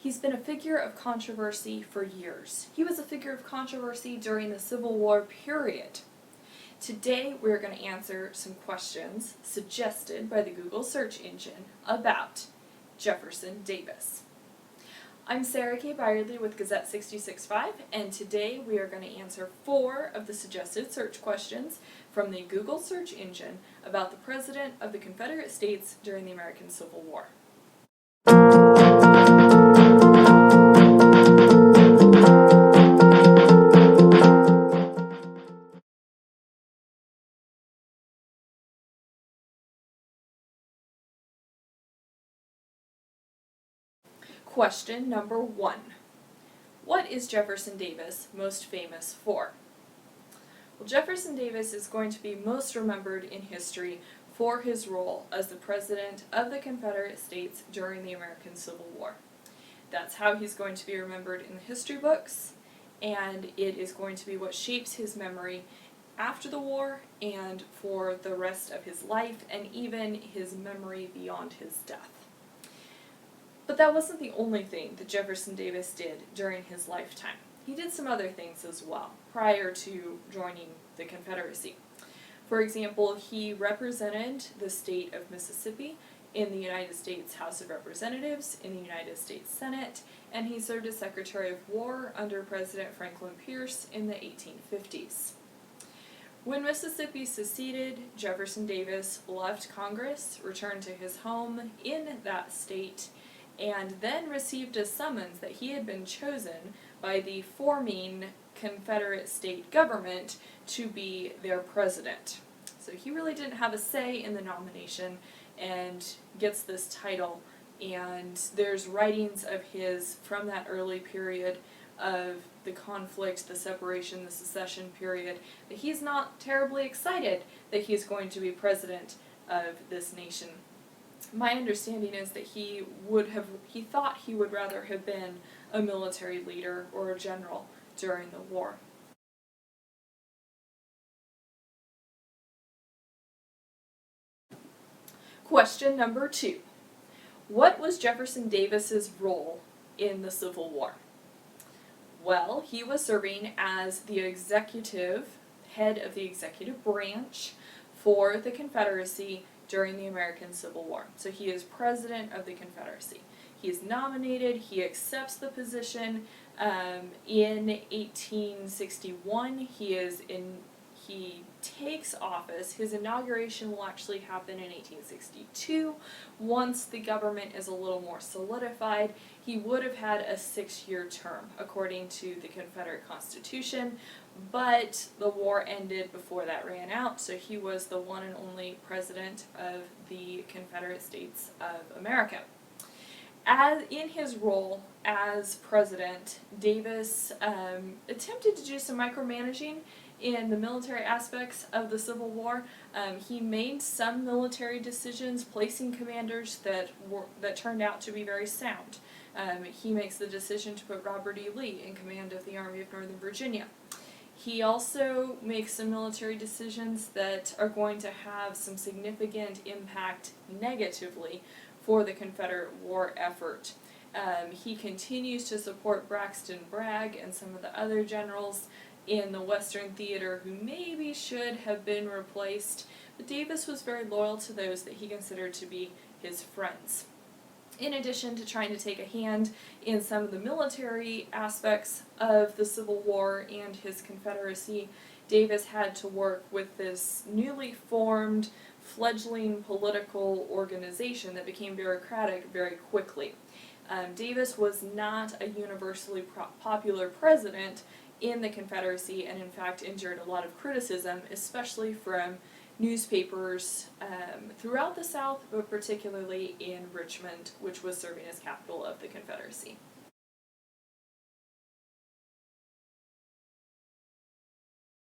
He's been a figure of controversy for years. He was a figure of controversy during the Civil War period. Today we're going to answer some questions suggested by the Google search engine about Jefferson Davis. I'm Kay Bierle with GZ665, and today we are going to answer 4 of the suggested search questions from the Google search engine about the President of the Confederate States during the American Civil War. Question number 1. What is Jefferson Davis most famous for? Well, Jefferson Davis is going to be most remembered in history for his role as the President of the Confederate States during the American Civil War. That's how he's going to be remembered in the history books, and it is going to be what shapes his memory after the war and for the rest of his life, and even his memory beyond his death. But that wasn't the only thing that Jefferson Davis did during his lifetime. He did some other things as well prior to joining the Confederacy. For example, he represented the state of Mississippi in the United States House of Representatives, in the United States Senate, and he served as Secretary of War under President Franklin Pierce in the 1850s. When Mississippi seceded, Jefferson Davis left Congress, returned to his home in that state, and then received a summons that he had been chosen by the forming Confederate state government to be their president. So he really didn't have a say in the nomination and gets this title, and there's writings of his from that early period of the conflict, the separation, the secession period, that he's not terribly excited that he's going to be president of this nation. My understanding is that he thought he would rather have been a military leader or a general during the war. Question number 2. What was Jefferson Davis's role in the Civil War? Well, he was serving as the head of the executive branch for the Confederacy during the American Civil War. So he is President of the Confederacy. He is nominated, he accepts the position in 1861. He takes office. His inauguration will actually happen in 1862. Once the government is a little more solidified, he would have had a 6-year term, according to the Confederate Constitution, but the war ended before that ran out, so he was the one and only president of the Confederate States of America. In his role as president, Davis attempted to do some micromanaging in the military aspects of the Civil War. He made some military decisions, placing commanders that turned out to be very sound. He makes the decision to put Robert E. Lee in command of the Army of Northern Virginia. He also makes some military decisions that are going to have some significant impact negatively for the Confederate war effort. He continues to support Braxton Bragg and some of the other generals in the Western Theater who maybe should have been replaced, but Davis was very loyal to those that he considered to be his friends. In addition to trying to take a hand in some of the military aspects of the Civil War and his Confederacy, Davis had to work with this newly formed, fledgling political organization that became bureaucratic very quickly. Davis was not a universally popular president in the Confederacy, and in fact endured a lot of criticism, especially from newspapers throughout the South, but particularly in Richmond, which was serving as capital of the Confederacy.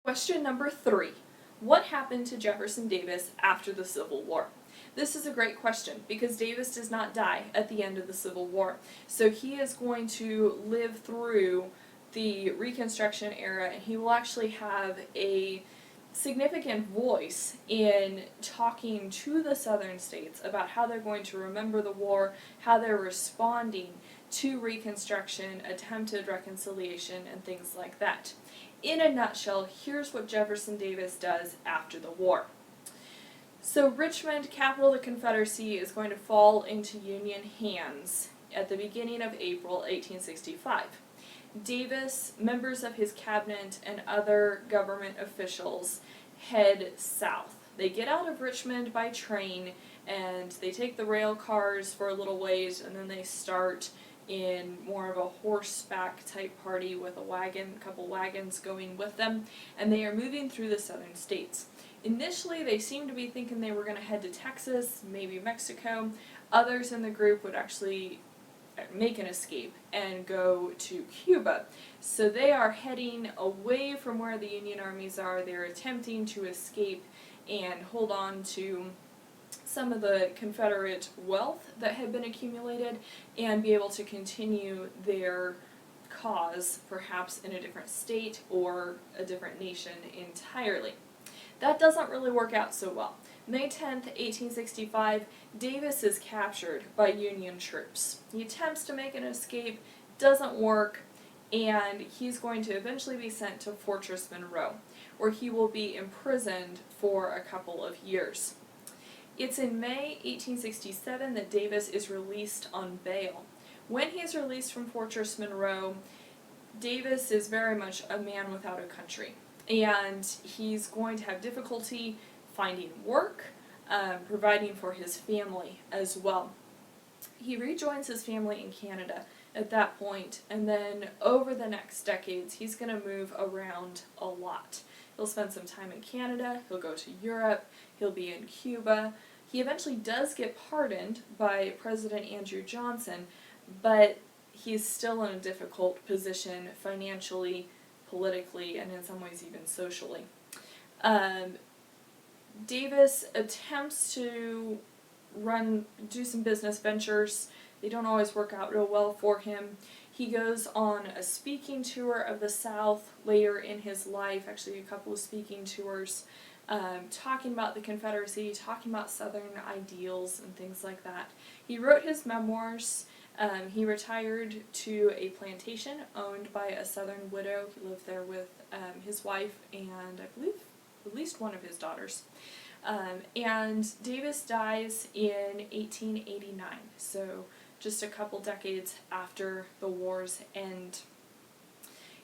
Question number 3. What happened to Jefferson Davis after the Civil War? This is a great question because Davis does not die at the end of the Civil War. So he is going to live through the Reconstruction era, and he will actually have a significant voice in talking to the southern states about how they're going to remember the war, how they're responding to Reconstruction, attempted reconciliation, and things like that. In a nutshell, here's what Jefferson Davis does after the war. So Richmond, capital of the Confederacy, is going to fall into Union hands at the beginning of April 1865. Davis, members of his cabinet, and other government officials head south. They get out of Richmond by train, and they take the rail cars for a little ways, and then they start in more of a horseback type party with a couple wagons going with them, and they are moving through the southern states. Initially, they seemed to be thinking they were going to head to Texas, maybe Mexico. Others in the group would actually make an escape and go to Cuba. So they are heading away from where the Union armies are. They're attempting to escape and hold on to some of the Confederate wealth that had been accumulated and be able to continue their cause, perhaps in a different state or a different nation entirely. That doesn't really work out so well. May 10th, 1865, Davis is captured by Union troops. He attempts to make an escape, doesn't work, and he's going to eventually be sent to Fortress Monroe, where he will be imprisoned for a couple of years. It's in May 1867 that Davis is released on bail. When he is released from Fortress Monroe, Davis is very much a man without a country, and he's going to have difficulty finding work, providing for his family as well. He rejoins his family in Canada at that point, and then over the next decades, he's going to move around a lot. He'll spend some time in Canada, he'll go to Europe, he'll be in Cuba. He eventually does get pardoned by President Andrew Johnson, but he's still in a difficult position financially, politically, and in some ways even socially. Davis attempts to do some business ventures. They don't always work out real well for him. He goes on a speaking tour of the South later in his life, actually a couple of speaking tours, talking about the Confederacy, talking about Southern ideals and things like that. He wrote his memoirs. He retired to a plantation owned by a Southern widow. He lived there with his wife and I believe at least one of his daughters. And Davis dies in 1889, so just a couple decades after the war's end.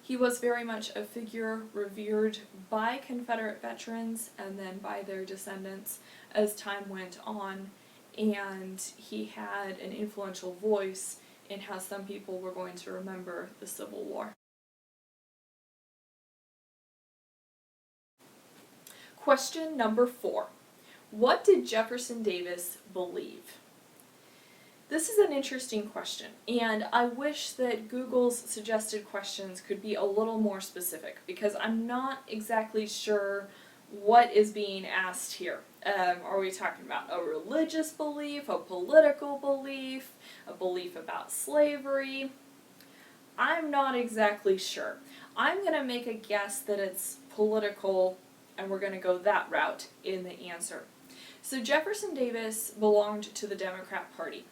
He was very much a figure revered by Confederate veterans and then by their descendants as time went on, and he had an influential voice in how some people were going to remember the Civil War. Question number 4. What did Jefferson Davis believe? This is an interesting question, and I wish that Google's suggested questions could be a little more specific, because I'm not exactly sure what is being asked here. Are we talking about a religious belief, a political belief, a belief about slavery? I'm not exactly sure. I'm going to make a guess that it's political, and we're going to go that route in the answer. So Jefferson Davis belonged to the Democrat Party,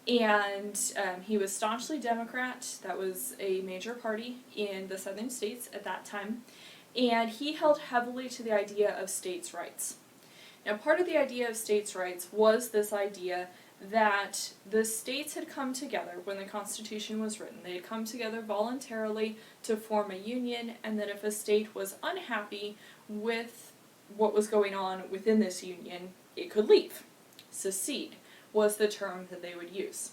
and he was staunchly Democrat. That was a major party in the southern states at that time, and he held heavily to the idea of states' rights. Now, part of the idea of states' rights was this idea that the states had come together when the Constitution was written. They had come together voluntarily to form a union, and that if a state was unhappy with what was going on within this union, it could leave. Secede was the term that they would use.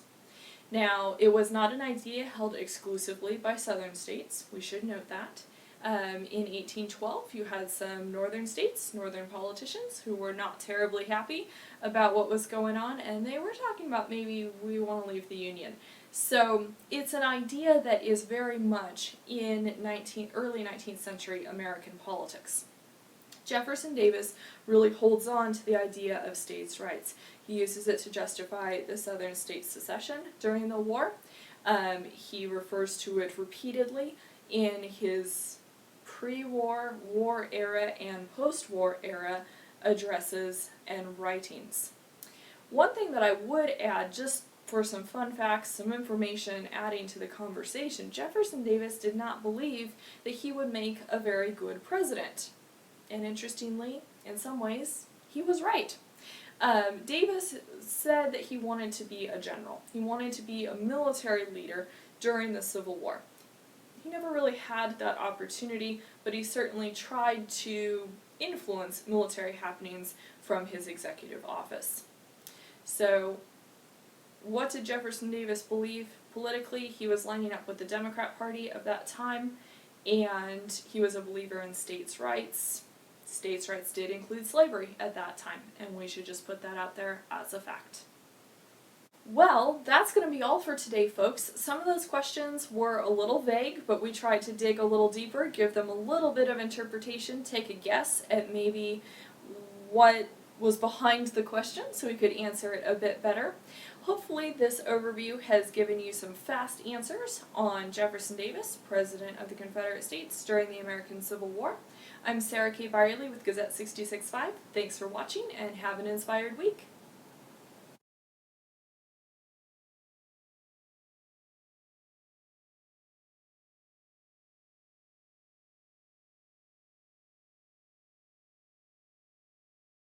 Now, it was not an idea held exclusively by southern states. We should note that. In 1812, you had some northern states, northern politicians, who were not terribly happy about what was going on, and they were talking about maybe we want to leave the Union. So it's an idea that is very much in early 19th century American politics. Jefferson Davis really holds on to the idea of states' rights. He uses it to justify the southern states' secession during the war. He refers to it repeatedly in his pre-war, war era, and post-war era addresses and writings. One thing that I would add, just for some fun facts, some information adding to the conversation, Jefferson Davis did not believe that he would make a very good president. And interestingly, in some ways, he was right. Davis said that he wanted to be a general. He wanted to be a military leader during the Civil War. He never really had that opportunity, but he certainly tried to influence military happenings from his executive office. So, what did Jefferson Davis believe politically? He was lining up with the Democrat Party of that time, and he was a believer in states' rights. States' rights did include slavery at that time, and we should just put that out there as a fact. Well, that's going to be all for today, folks. Some of those questions were a little vague, but we tried to dig a little deeper, give them a little bit of interpretation, take a guess at maybe what was behind the question so we could answer it a bit better. Hopefully this overview has given you some fast answers on Jefferson Davis, President of the Confederate States during the American Civil War. I'm Kay Bierle with GZ665. Thanks for watching and have an inspired week.